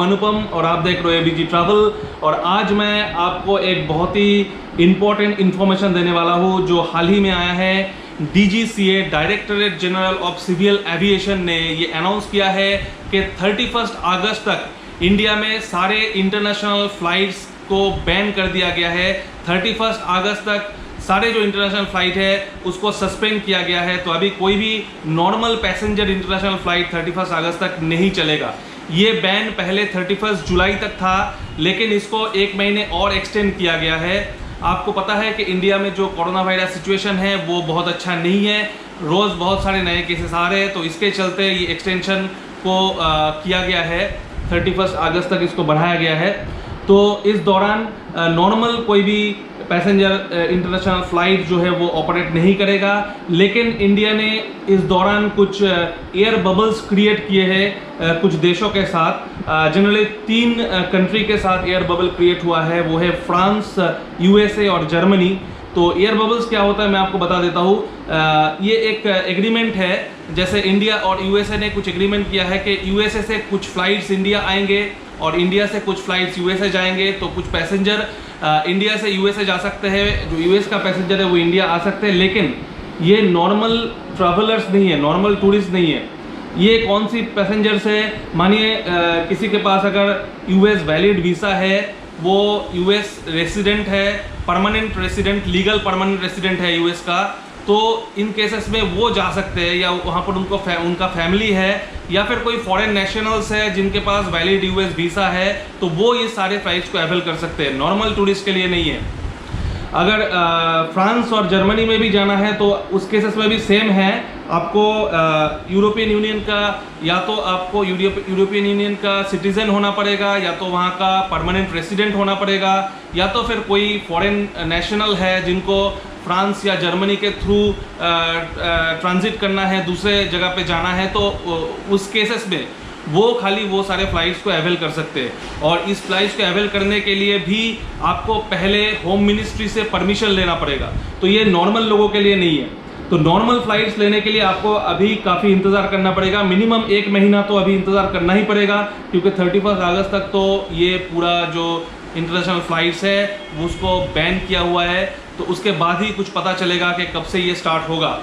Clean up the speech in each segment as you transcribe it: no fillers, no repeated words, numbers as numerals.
अनुपम और आप देख रहे हो एबीजी ट्रैवल। और आज मैं आपको एक बहुत ही इम्पोर्टेंट इन्फॉर्मेशन देने वाला हूँ जो हाल ही में आया है। DGCA directorate general of civil aviation ने ये अनाउंस किया है कि 31 अगस्त तक इंडिया में सारे इंटरनेशनल फ्लाइट्स को बैन कर दिया गया है। 31 अगस्त तक सारे जो इंटरनेशनल फ्लाइट है उसको सस्पेंड किया गया है। तो अभी कोई भी नॉर्मल पैसेंजर इंटरनेशनल फ्लाइट 31 अगस्त तक नहीं चलेगा। ये बैन पहले 31 जुलाई तक था, लेकिन इसको एक महीने और एक्सटेंड किया गया है। आपको पता है कि इंडिया में जो कोरोना वायरस सिचुएशन है वो बहुत अच्छा नहीं है, रोज़ बहुत सारे नए केसेस आ रहे हैं। तो इसके चलते ये एक्सटेंशन को किया गया है, 31 अगस्त तक इसको बढ़ाया गया है। तो इस दौरान नॉर्मल कोई भी पैसेंजर इंटरनेशनल फ्लाइट जो है वो ऑपरेट नहीं करेगा। लेकिन इंडिया ने इस दौरान कुछ एयर बबल्स क्रिएट किए हैं कुछ देशों के साथ। जनरली 3 कंट्री के साथ एयर बबल क्रिएट हुआ है, वो है फ्रांस, यूएसए और जर्मनी। तो एयर बबल्स क्या होता है मैं आपको बता देता हूँ। ये एक एग्रीमेंट है, जैसे इंडिया और यूएसए ने कुछ एग्रीमेंट किया है कि यूएसए से कुछ फ्लाइट्स इंडिया आएंगे और इंडिया से कुछ फ्लाइट्स यूएसए जाएंगे। तो कुछ पैसेंजर इंडिया से यूएसए जा सकते हैं, जो यूएस का पैसेंजर है वो इंडिया आ सकते हैं। लेकिन ये नॉर्मल ट्रैवलर्स नहीं है, नॉर्मल टूरिस्ट नहीं है। ये कौन सी पैसेंजर्स है, मानिए किसी के पास अगर यूएस वैलिड वीज़ा है, वो यूएस रेसिडेंट है, permanent resident, legal permanent resident है यूएस का, तो इन केसेस में वो जा सकते हैं, या वहाँ पर उनका फैमिली है, या फिर कोई फॉरेन नेशनल्स है जिनके पास वैलिड यूएस वीज़ा है, तो वो ये सारे फ्लाइट्स को अवेल कर सकते हैं। नॉर्मल टूरिस्ट के लिए नहीं है। अगर फ्रांस और जर्मनी में भी जाना है तो उस केसेस में भी सेम है। आपको यूरोपियन यूनियन का, या तो आपको यूरोपियन यूनियन का सिटीज़न होना पड़ेगा, या तो वहाँ का परमानेंट रेसिडेंट होना पड़ेगा, या तो फिर कोई फॉरेन नेशनल है जिनको फ्रांस या जर्मनी के थ्रू ट्रांजिट करना है, दूसरे जगह पे जाना है, तो उस केसेस में वो सारे फ्लाइट्स को अवेल कर सकते हैं। और इस फ्लाइट्स को अवेल करने के लिए भी आपको पहले होम मिनिस्ट्री से परमिशन लेना पड़ेगा। तो ये नॉर्मल लोगों के लिए नहीं है। तो नॉर्मल फ्लाइट्स लेने के लिए आपको अभी काफ़ी इंतज़ार करना पड़ेगा, मिनिमम 1 महीना तो अभी इंतज़ार करना ही पड़ेगा, क्योंकि 31 अगस्त तक तो ये पूरा जो इंटरनेशनल फ्लाइट्स है उसको बैन किया हुआ है। तो उसके बाद ही कुछ पता चलेगा कि कब से ये स्टार्ट होगा।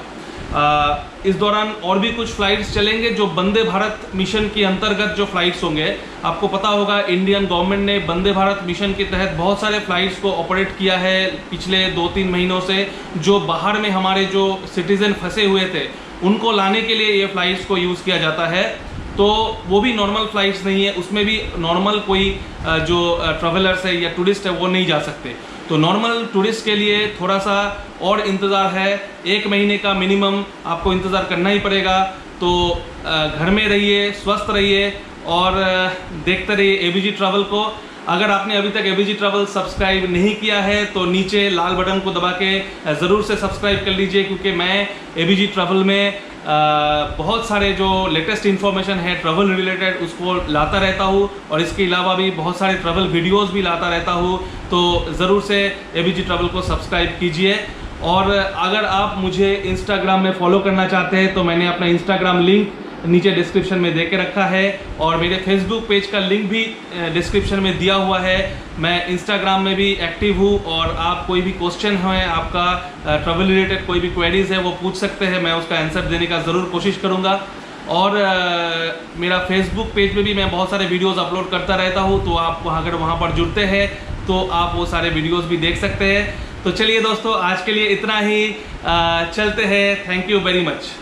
इस दौरान और भी कुछ फ्लाइट्स चलेंगे जो वंदे भारत मिशन के अंतर्गत जो फ्लाइट्स होंगे। आपको पता होगा इंडियन गवर्नमेंट ने वंदे भारत मिशन के तहत बहुत सारे फ्लाइट्स को ऑपरेट किया है पिछले 2-3 महीनों से। जो बाहर में हमारे जो सिटीज़न फंसे हुए थे उनको लाने के लिए ये फ्लाइट्स को यूज़ किया जाता है। तो वो भी नॉर्मल फ्लाइट्स नहीं है, उसमें भी नॉर्मल कोई जो ट्रैवलर्स है या टूरिस्ट है वो नहीं जा सकते। तो नॉर्मल टूरिस्ट के लिए थोड़ा सा और इंतज़ार है, 1 महीने का मिनिमम आपको इंतज़ार करना ही पड़ेगा। तो घर में रहिए, स्वस्थ रहिए और देखते रहिए एबीजी ट्रैवल को। अगर आपने अभी तक एबीजी ट्रैवल सब्सक्राइब नहीं किया है तो नीचे लाल बटन को दबा के ज़रूर से सब्सक्राइब कर लीजिए, क्योंकि मैं एबीजी ट्रैवल में बहुत सारे जो लेटेस्ट इन्फॉर्मेशन है ट्रैवल रिलेटेड उसको लाता रहता हूँ, और इसके अलावा भी बहुत सारे ट्रैवल वीडियोस भी लाता रहता हूँ। तो ज़रूर से एबीजी ट्रैवल को सब्सक्राइब कीजिए। और अगर आप मुझे इंस्टाग्राम में फॉलो करना चाहते हैं तो मैंने अपना इंस्टाग्राम लिंक नीचे डिस्क्रिप्शन में दे के रखा है, और मेरे फेसबुक पेज का लिंक भी डिस्क्रिप्शन में दिया हुआ है। मैं इंस्टाग्राम में भी एक्टिव हूँ, और आप कोई भी क्वेश्चन है, आपका ट्रैवल रिलेटेड कोई भी क्वेरीज है वो पूछ सकते हैं, मैं उसका आंसर देने का ज़रूर कोशिश करूँगा। और मेरा फेसबुक पेज में भी मैं बहुत सारे वीडियोज़ अपलोड करता रहता हूँ, तो आप अगर वहाँ पर जुड़ते हैं तो आप वो सारे वीडियोज़ भी देख सकते हैं। तो चलिए दोस्तों, आज के लिए इतना ही, चलते हैं। Thank you very much.